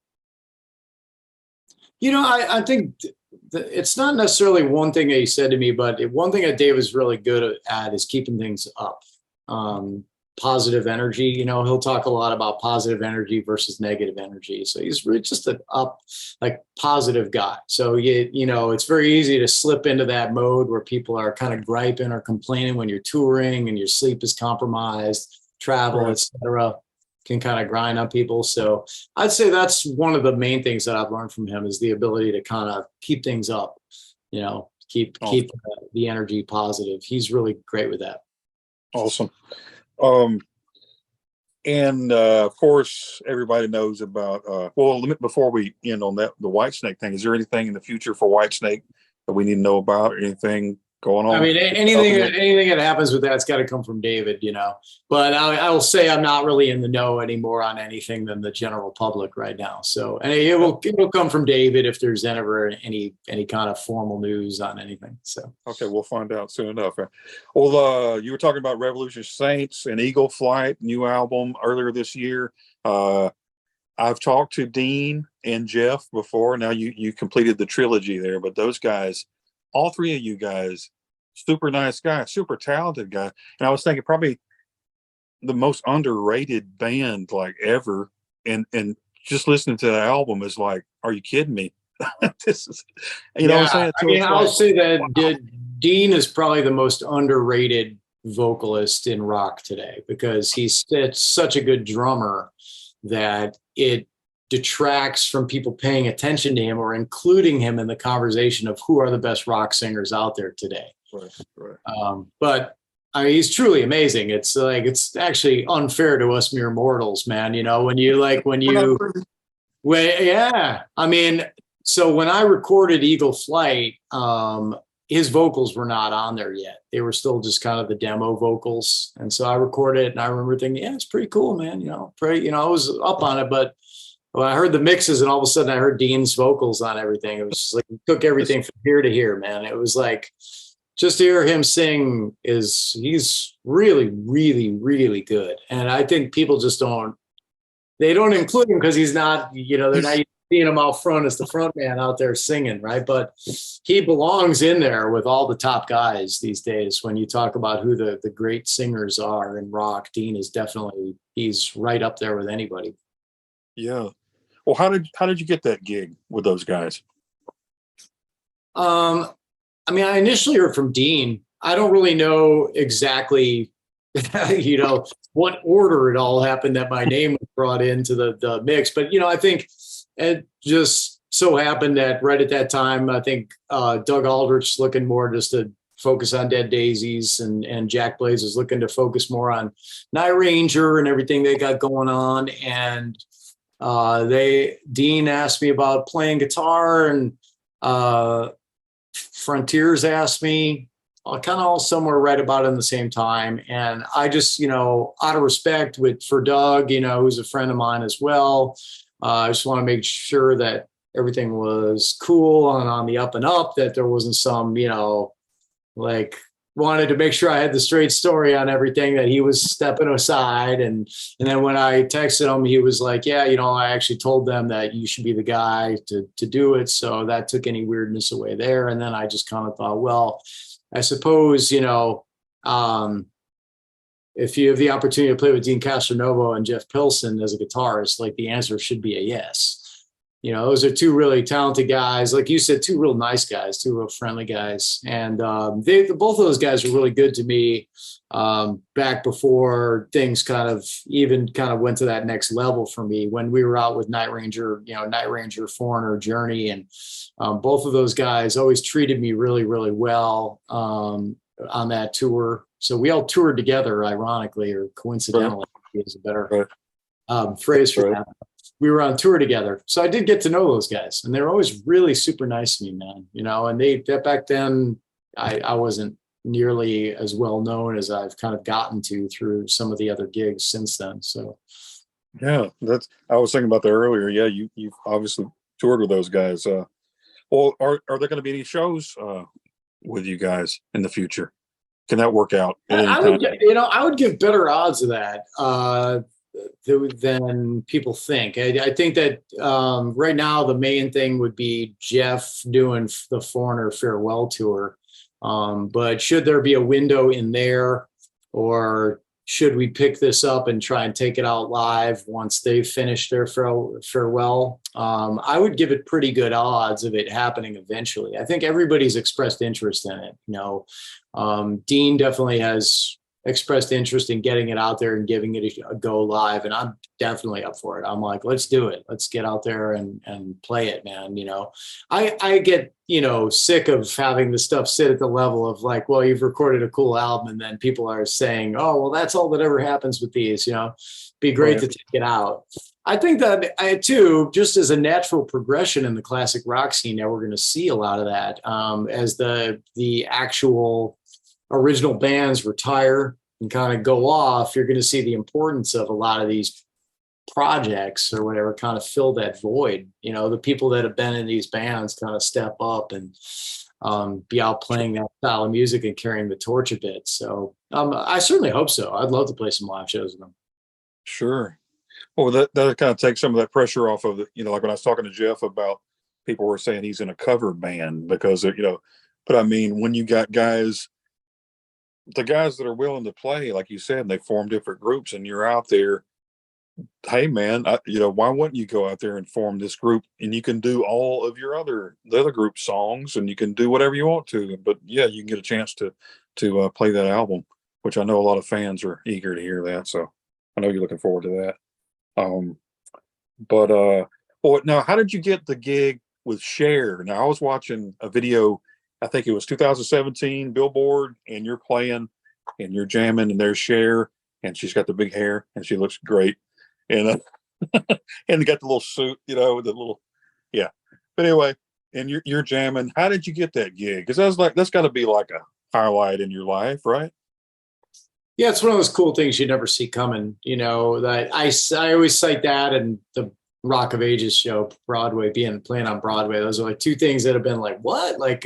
know, I think it's not necessarily one thing that he said to me, but one thing that Dave is really good at is keeping things up. Positive energy, you know, he'll talk a lot about positive energy versus negative energy. So he's really just an like positive guy. So you know, it's very easy to slip into that mode where people are kind of griping or complaining when you're touring and your sleep is compromised, travel, etc., can kind of grind on people. So I'd say that's one of the main things that I've learned from him, is the ability to kind of keep things up, you know, keep the energy positive. He's really great with that. Awesome. And of course, everybody knows about, before we end on that, the Whitesnake thing, is there anything in the future for Whitesnake that we need to know about, or anything going on? I mean, anything that happens with that's got to come from David, you know, but I will say I'm not really in the know anymore on anything than the general public right now. So, and it will come from David if there's ever any kind of formal news on anything. So, okay, we'll find out soon enough. Well, you were talking about Revolution Saints and Eagle Flight, new album earlier this year. I've talked to Dean and Jeff before. Now you completed the trilogy there, but those guys, all 3 of you guys, super nice guy, super talented guy. And I was thinking probably the most underrated band like ever. And just listening to the album is like, are you kidding me? This is, you know what I'm saying? I mean, I'll say that Dean is probably the most underrated vocalist in rock today, because he's such a good drummer that it detracts from people paying attention to him or including him in the conversation of who are the best rock singers out there today. Right. But I mean, he's truly amazing. It's like, it's actually unfair to us mere mortals, man. You know, when you Well, yeah. I mean, so when I recorded Eagle Flight, his vocals were not on there yet. They were still just kind of the demo vocals. And so I recorded it and I remember thinking, yeah, it's pretty cool, man. I was up on it, but when I heard the mixes and all of a sudden I heard Dean's vocals on everything, it was just like, he took everything from here to here, man. It was like, just to hear him sing he's really, really, really good. And I think people just they don't include him because he's not, they're not seeing him out front as the front man out there singing, right? But he belongs in there with all the top guys these days. When you talk about who the great singers are in rock, Dean is definitely, he's right up there with anybody. Yeah. Well, how did you get that gig with those guys? I mean, I initially heard from Dean. I don't really know exactly, what order it all happened that my name was brought into the mix. But, I think it just so happened that right at that time, I think Doug Aldrich looking more just to focus on Dead Daisies, and Jack Blaze was looking to focus more on Night Ranger and everything they got going on. And Dean asked me about playing guitar, and Frontiers asked me, kind of all somewhere right about in the same time. And I just, out of respect for Doug, who's a friend of mine as well, I just want to make sure that everything was cool and on the up and up, that there wasn't some, wanted to make sure I had the straight story on everything, that he was stepping aside. And then when I texted him, he was like, yeah, I actually told them that you should be the guy to do it. So that took any weirdness away there. And then I just kind of thought, well, I suppose, if you have the opportunity to play with Dean Castronovo and Jeff Pilson as a guitarist, like, the answer should be a yes. Those are two really talented guys. Like you said, two real nice guys, two real friendly guys. And both of those guys were really good to me back before things kind of went to that next level for me, when we were out with Night Ranger, Foreigner, Journey. And both of those guys always treated me really, really well on that tour. So we all toured together, ironically, or coincidentally, is a better phrase for that. We were on tour together. So I did get to know those guys, and they were always really super nice to me, man. And back then I wasn't nearly as well known as I've kind of gotten to through some of the other gigs since then. So yeah, I was thinking about that earlier. Yeah, you've obviously toured with those guys. Well, are there going to be any shows with you guys in the future? Can that work out? I would give better odds of that than people think. I think that right now the main thing would be Jeff doing the Foreigner farewell tour. But should there be a window in there, or should we pick this up and try and take it out live once they've finished their farewell? I would give it pretty good odds of it happening eventually. I think everybody's expressed interest in it. Dean definitely has expressed interest in getting it out there and giving it a go live, and I'm definitely up for it. I'm like, let's do it. Let's get out there and play it, man. I get sick of having the stuff sit at the level of like, well, you've recorded a cool album, and then people are saying, oh, well, that's all that ever happens with these. Be great to take it out. I think that too, just as a natural progression in the classic rock scene, now we're going to see a lot of that as the actual original bands retire and kind of go off. You're going to see the importance of a lot of these projects or whatever kind of fill that void. The people that have been in these bands kind of step up and be out playing that style of music and carrying the torch a bit. So I certainly hope so. I'd love to play some live shows with them. Sure. Well, that kind of takes some of that pressure off of it. Like when I was talking to Jeff about, people were saying he's in a cover band because but I mean, when you got the guys that are willing to play, like you said, they form different groups, and you're out there, hey man, why wouldn't you go out there and form this group, and you can do all of the other group songs, and you can do whatever you want to, but yeah, you can get a chance to play that album, which I know a lot of fans are eager to hear that. So I know you're looking forward to that. Well, now, how did you get the gig with Cher? Now, I was watching a video, I think it was 2017 Billboard, and you're playing and you're jamming, and there's Cher, and she's got the big hair and she looks great. And and they got the little suit, you know, the little, yeah. But anyway, and you're jamming. How did you get that gig? Because I was like, that's got to be like a highlight in your life, right? Yeah, it's one of those cool things you never see coming. That I always cite that and the Rock of Ages show, Broadway, playing on Broadway. Those are like two things that have been like, what? Like,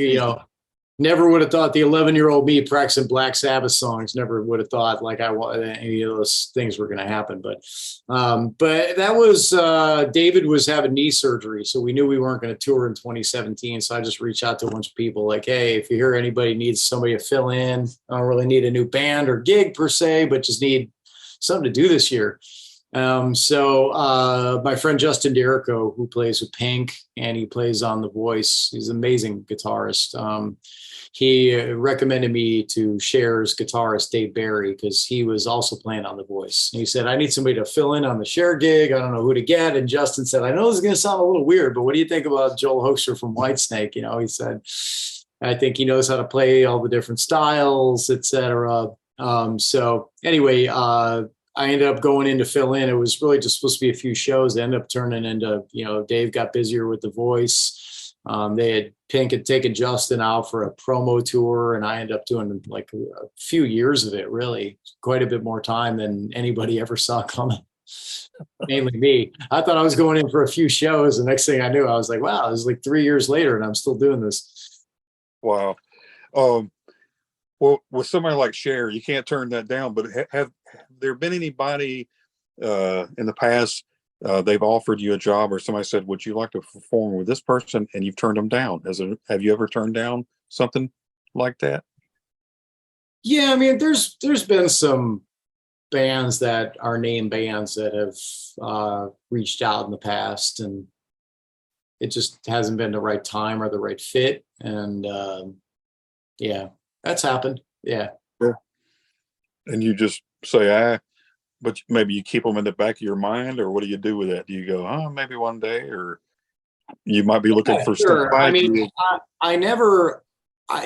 never would have thought the 11-year-old me practicing Black Sabbath songs, never would have thought like any of those things were going to happen. But that was, David was having knee surgery. So we knew we weren't going to tour in 2017. So I just reached out to a bunch of people like, hey, if you hear anybody needs somebody to fill in, I don't really need a new band or gig per se, but just need something to do this year. So my friend Justin Derrico, who plays with Pink and he plays on The Voice, he's an amazing guitarist. He recommended me to Cher's guitarist, Dave Barry, because he was also playing on The Voice. And he said, I need somebody to fill in on the Cher gig. I don't know who to get. And Justin said, I know this is going to sound a little weird, but what do you think about Joel Hoekstra from Whitesnake? He said, I think he knows how to play all the different styles, etc. So anyway, I ended up going in to fill in. It was really just supposed to be a few shows. It ended up turning into, Dave got busier with The Voice. Pink had taken Justin out for a promo tour, and I ended up doing like a few years of it, really quite a bit more time than anybody ever saw coming. Mainly me. I thought I was going in for a few shows. The next thing I knew, I was like, wow, it was like 3 years later and I'm still doing this. Wow. Well, with somebody like Cher, you can't turn that down, but have there been anybody in the past, they've offered you a job or somebody said, would you like to perform with this person, and you've turned them down? Have you ever turned down something like that? Yeah, I mean, there's been some bands that are name bands that have reached out in the past, and it just hasn't been the right time or the right fit. And yeah, that's happened. Yeah. Yeah. And you just say, but maybe you keep them in the back of your mind, or what do you do with that? Do you go, oh, maybe one day, or you might be looking for Sure. I something? mean,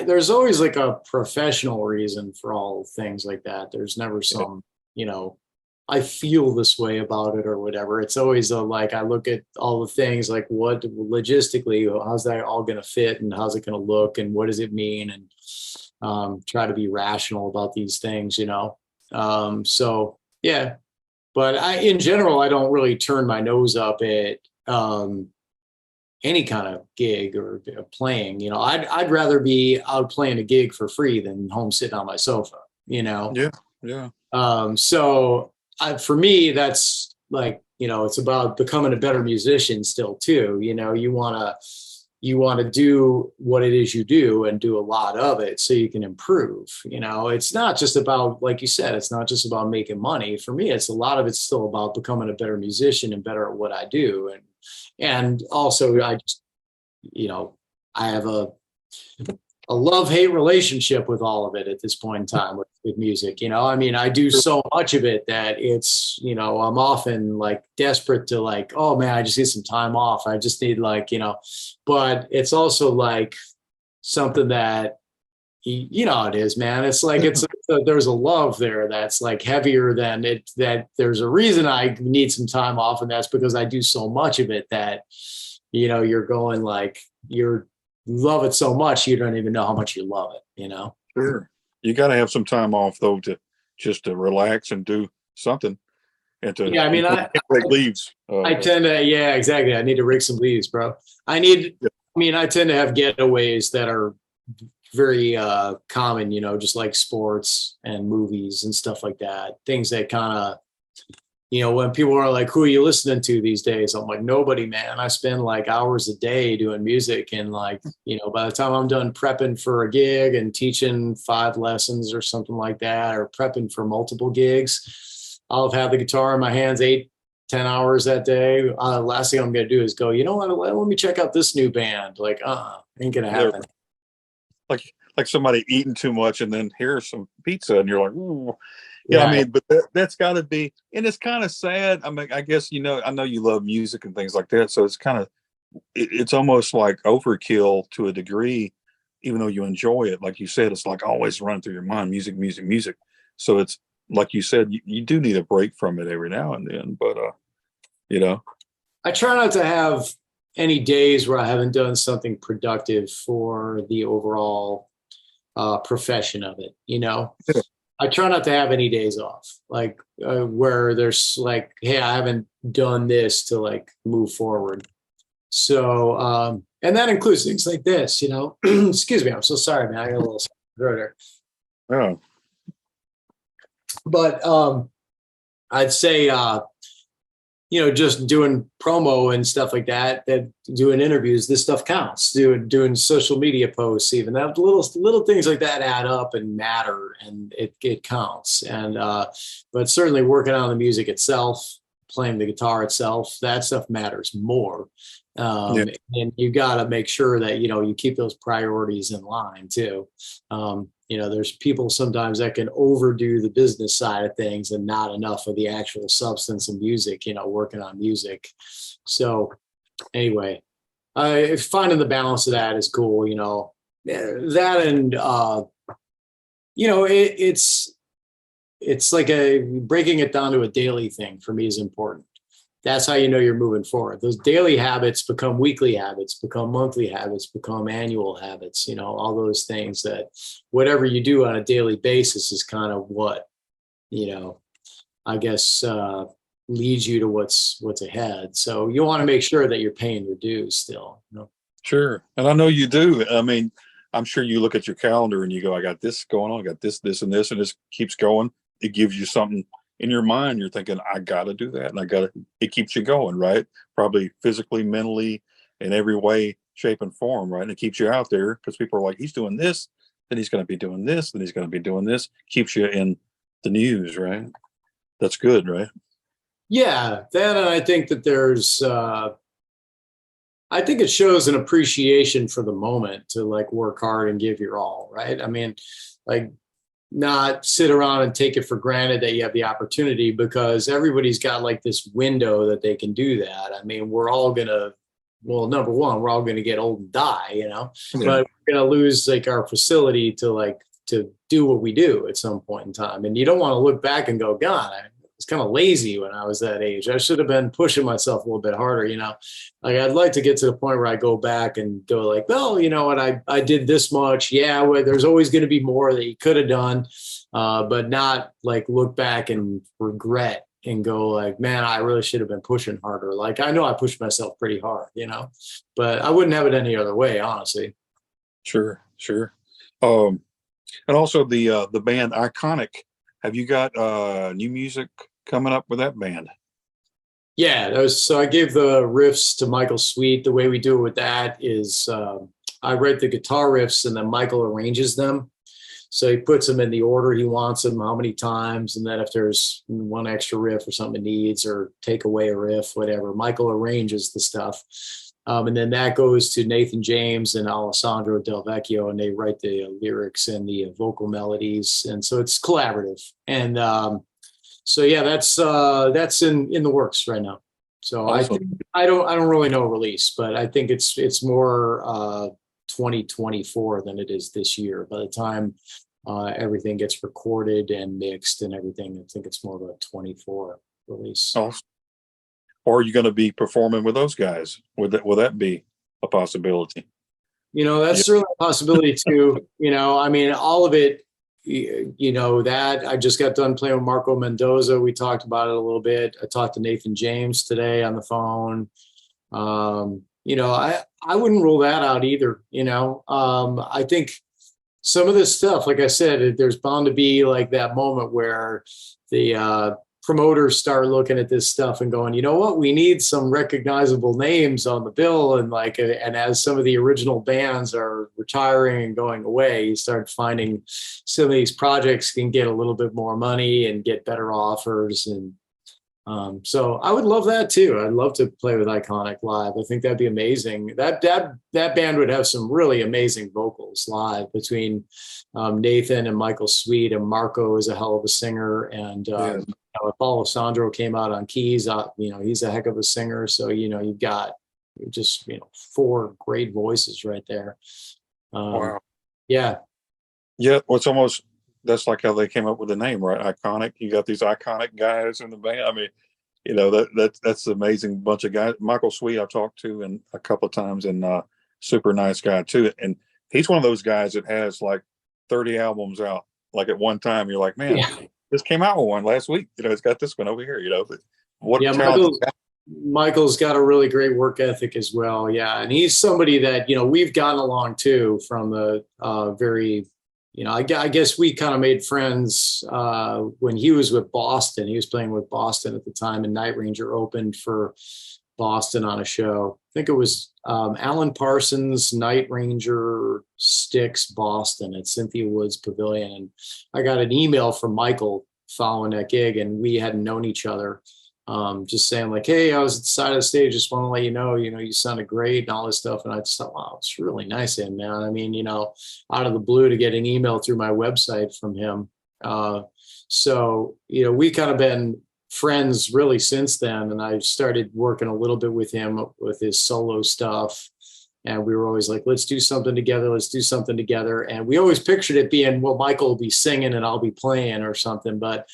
there's always like a professional reason for all things like that. There's never some, I feel this way about it or whatever. It's always like, I look at all the things like what logistically, how's that all going to fit and how's it going to look and what does it mean? And try to be rational about these things, So yeah, but in general, I don't really turn my nose up at, any kind of gig or playing. I'd rather be out playing a gig for free than home sitting on my sofa. Yeah, yeah. So for me, that's like, it's about becoming a better musician still too. You want to do what it is you do and do a lot of it so you can improve. It's not just about, like you said, it's not just about making money. For me, it's a lot of it's still about becoming a better musician and better at what I do. And also I just, I have a love-hate relationship with all of it at this point in time with music. I mean, I do so much of it that it's, I'm often like desperate to like, oh man, I just need some time off. I just need like, but it's also like something that, how it is, man. It's like, there's a love there that's like heavier than it, that there's a reason I need some time off. And that's because I do so much of it that, you're going like, you're love it so much, you don't even know how much you love it, Sure. You got to have some time off though, to relax and do something. And to, yeah, I mean, I leaves. I tend to, yeah, exactly. I need to rig some leaves, bro. I tend to have getaways that are very common, just like sports and movies and stuff like that. Things that kind of, when people are like, who are you listening to these days? I'm like, nobody, man. I spend like hours a day doing music. And like, by the time I'm done prepping for a gig and teaching 5 lessons or something like that, or prepping for multiple gigs, I'll have had the guitar in my hands 8-10 hours that day. Last thing I'm going to do is go, you know what? Let me check out this new band. Like, ain't going to happen. Like somebody eating too much and then here's some pizza and you're like, ooh. Yeah, Yeah. I mean, but that's got to be, and it's kind of sad. I mean, I guess, I know you love music and things like that. So it's kind of, it's almost like overkill to a degree, even though you enjoy it. Like you said, it's like always running through your mind, music, music, music. So it's like you said, you do need a break from it every now and then. But you know? I try not to have any days where I haven't done something productive for the overall profession of it. Yeah. I try not to have any days off, like where there's like, hey, I haven't done this to like move forward. So, and that includes things like this, excuse me. I'm so sorry, man. I got a little throat there. Oh, But I'd say, just doing promo and stuff like that, doing interviews, this stuff counts. Doing social media posts, even that little things like that add up and matter, and it counts. And but certainly working on the music itself, playing the guitar itself, that stuff matters more. yeah, And you got to make sure that you keep those priorities in line too. There's people sometimes that can overdo the business side of things and not enough of the actual substance of music, working on music. So anyway, finding the balance of that is cool. That and it's like breaking it down to a daily thing for me is important. That's how you're moving forward. Those daily habits become weekly habits, become monthly habits, become annual habits, all those things that whatever you do on a daily basis is kind of what, I guess, leads you to what's ahead. So you want to make sure that you're paying your dues still. sure. And I know you do. I mean, I'm sure you look at your calendar and you go, I got this going on, I got this, and this, and this keeps going. It gives you something in your mind. You're thinking, I got to do that. And it keeps you going, right? Probably physically, mentally, in every way, shape, and form, right? And it keeps you out there because people are like, he's doing this, then he's going to be doing this, then he's going to be doing this. Keeps you in the news, right? That's good, right? Yeah, that, and I think that I think it shows an appreciation for the moment to like work hard and give your all, right? I mean, like not sit around and take it for granted that you have the opportunity, because everybody's got like this window that they can do that. I mean, we're all gonna, well, number one, we're all gonna get old and die, Yeah. but we're gonna lose like our facility to do what we do at some point in time. And you don't want to look back and go, God, I was kind of lazy when I was that age. I should have been pushing myself a little bit harder, Like I'd like to get to the point where I go back and go like, well, you know what, I did this much. Yeah, well, there's always going to be more that you could have done, but not like look back and regret and go like, man, I really should have been pushing harder. Like I know I pushed myself pretty hard, but I wouldn't have it any other way, honestly. Sure, sure. Um, and also the band Iconic. Have you got new music coming up with that band? Yeah, so I gave the riffs to Michael Sweet. The way we do it with that is I write the guitar riffs and then Michael arranges them. So he puts them in the order he wants them, how many times, and then if there's one extra riff or something it needs, or take away a riff, whatever, Michael arranges the stuff. And then that goes to Nathan James and Alessandro Del Vecchio, and they write the lyrics and the vocal melodies. And so it's collaborative. And so yeah, that's in the works right now. So Awesome. I don't really know release, but I think it's more 2024 than it is this year. By the time everything gets recorded and mixed and everything, I think it's more of a 24 release. Awesome. Or are you going to be performing with those guys? Will that be a possibility? That's Yeah. certainly a possibility too. I mean, all of it, that I just got done playing with Marco Mendoza. We talked about it a little bit. I talked to Nathan James today on the phone. I wouldn't rule that out either. I think some of this stuff, like I said, there's bound to be like that moment where the promoters start looking at this stuff and going, you know what, we need some recognizable names on the bill. And and as some of the original bands are retiring and going away, you start finding some of these projects can get a little bit more money and get better offers. And so I would love that too. I'd love to play with Iconic live. I think that'd be amazing. That band would have some really amazing vocals live between Nathan and Michael Sweet, and Marco is a hell of a singer. And if Alessandro came out on keys, he's a heck of a singer. So you've got just four great voices right there. Wow. Yeah. Yeah. Well, it's almost that's like how they came up with the name, right? Iconic. You got these iconic guys in the band. I mean, that's an amazing bunch of guys. Michael Sweet I've talked to and a couple of times, and super nice guy too. And he's one of those guys that has like 30 albums out like at one time. You're like, man, Yeah. this came out with one last week. It's got this one over here. But what a Yeah, talented guy. Michael's got a really great work ethic as well. Yeah, and he's somebody that we've gotten along too from the very, I guess we kind of made friends when he was with Boston. He was playing with Boston at the time, and Night Ranger opened for Boston on a show. I think it was Alan Parsons, Night Ranger, Styx, Boston at Cynthia Woods Pavilion. And I got an email from Michael following that gig, and we hadn't known each other. Just saying like, hey, I was at the side of the stage, just want to let you know, you sounded great and all this stuff. And I just thought, wow, it's really nice of him, man. I mean, out of the blue to get an email through my website from him. So, we kind of been friends really since then. And I started working a little bit with him with his solo stuff. And we were always like, let's do something together. Let's do something together. And we always pictured it being, well, Michael will be singing and I'll be playing or something. But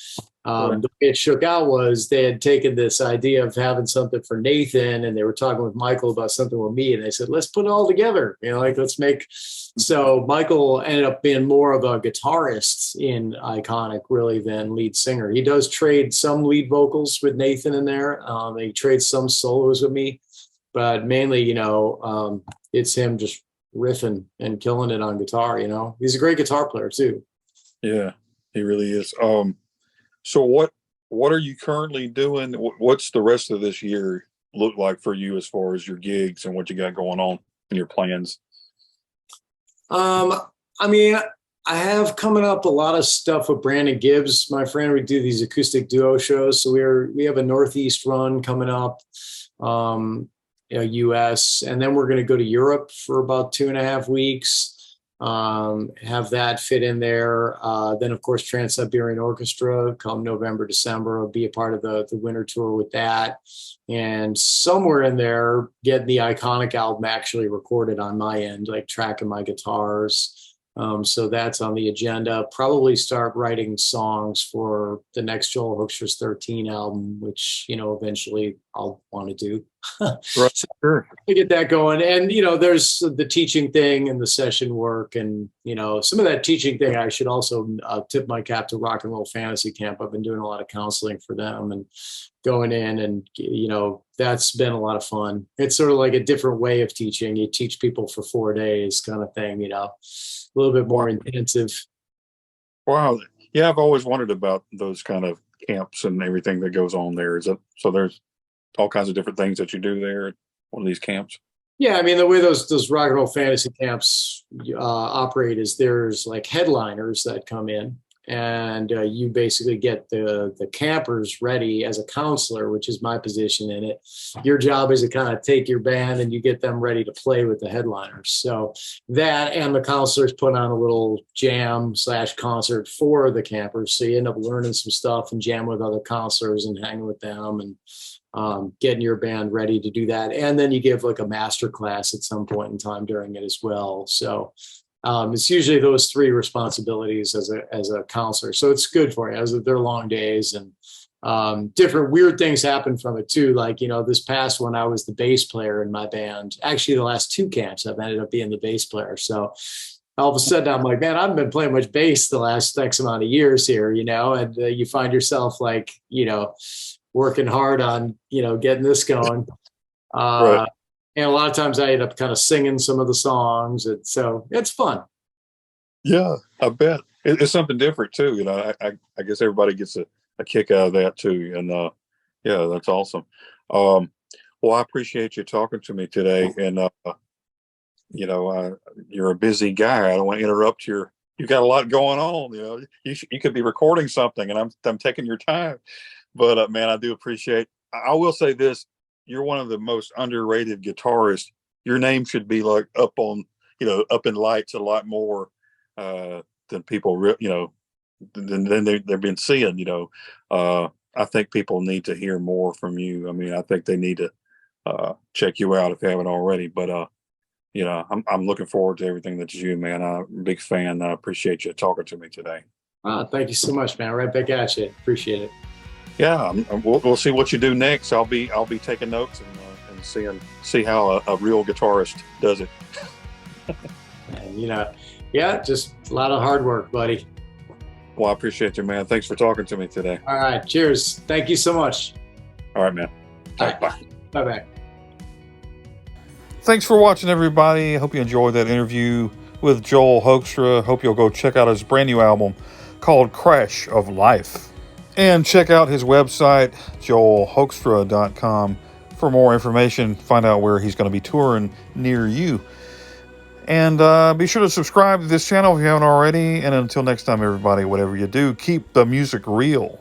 the way it shook out was they had taken this idea of having something for Nathan, and they were talking with Michael about something with me. And they said, let's put it all together. Let's make. So Michael ended up being more of a guitarist in Iconic, really, than lead singer. He does trade some lead vocals with Nathan in there. He trades some solos with me. But mainly, it's him just riffing and killing it on guitar. He's a great guitar player too. Yeah, he really is. So what are you currently doing? What's the rest of this year look like for you as far as your gigs and what you got going on and your plans? I mean, I have coming up a lot of stuff with Brandon Gibbs, my friend. We do these acoustic duo shows. So we have a Northeast run coming up. US, and then we're going to go to Europe for about 2.5 weeks. Have that fit in there. Then, of course, Trans-Siberian Orchestra come November, December. I'll be a part of the winter tour with that. And somewhere in there, getting the Iconic album actually recorded on my end, like tracking my guitars. So that's on the agenda. Probably start writing songs for the next Joel Hoekstra's 13 album, which, eventually I'll want to do. Right. Sure. To get that going. And, there's the teaching thing and the session work. And, some of that teaching thing, I should also tip my cap to Rock and Roll Fantasy Camp. I've been doing a lot of counseling for them and going in and, that's been a lot of fun. It's sort of like a different way of teaching. You teach people for 4 days kind of thing, a little bit more intensive. Wow. Yeah, I've always wondered about those kind of camps and everything that goes on there. So there's all kinds of different things that you do there at one of these camps? Yeah, I mean, the way those Rock and Roll Fantasy camps operate is there's like headliners that come in, and you basically get the campers ready as a counselor, which is my position in it. Your job is to kind of take your band and you get them ready to play with the headliners. So that, and the counselors put on a little jam/concert for the campers. So you end up learning some stuff and jam with other counselors and hanging with them and getting your band ready to do that. And then you give like a master class at some point in time during it as well. So it's usually those 3 responsibilities as a counselor. So it's good for you, as they're long days, and different weird things happen from it too. Like, this past one, I was the bass player in my band. Actually, the last 2 camps, I've ended up being the bass player. So all of a sudden I'm like, man, I haven't been playing much bass the last X amount of years here, and you find yourself like, working hard on, getting this going. Right. And a lot of times I end up kind of singing some of the songs. And so it's fun. Yeah, I bet. It's something different too. I guess everybody gets a kick out of that too. And yeah, that's awesome. Well, I appreciate you talking to me today. And, you're a busy guy. I don't want to interrupt you've got a lot going on. You could be recording something and I'm taking your time. But man, I do appreciate. I will say this: you're one of the most underrated guitarists. Your name should be like up in lights a lot more than people, than they've been seeing. I think people need to hear more from you. I mean, I think they need to check you out if they haven't already. But I'm looking forward to everything that you do, man. I'm a big fan. I appreciate you talking to me today. Thank you so much, man. Right back at you. Appreciate it. Yeah, we'll see what you do next. I'll be taking notes and see how a real guitarist does it. And yeah, just a lot of hard work, buddy. Well, I appreciate you, man. Thanks for talking to me today. All right, cheers. Thank you so much. All right, man. All right, bye. Bye-bye. Thanks for watching, everybody. I hope you enjoyed that interview with Joel Hoekstra. Hope you'll go check out his brand new album called Crash of Life. And check out his website, joelhoekstra.com, for more information. Find out where he's going to be touring near you. And be sure to subscribe to this channel if you haven't already. And until next time, everybody, whatever you do, keep the music real.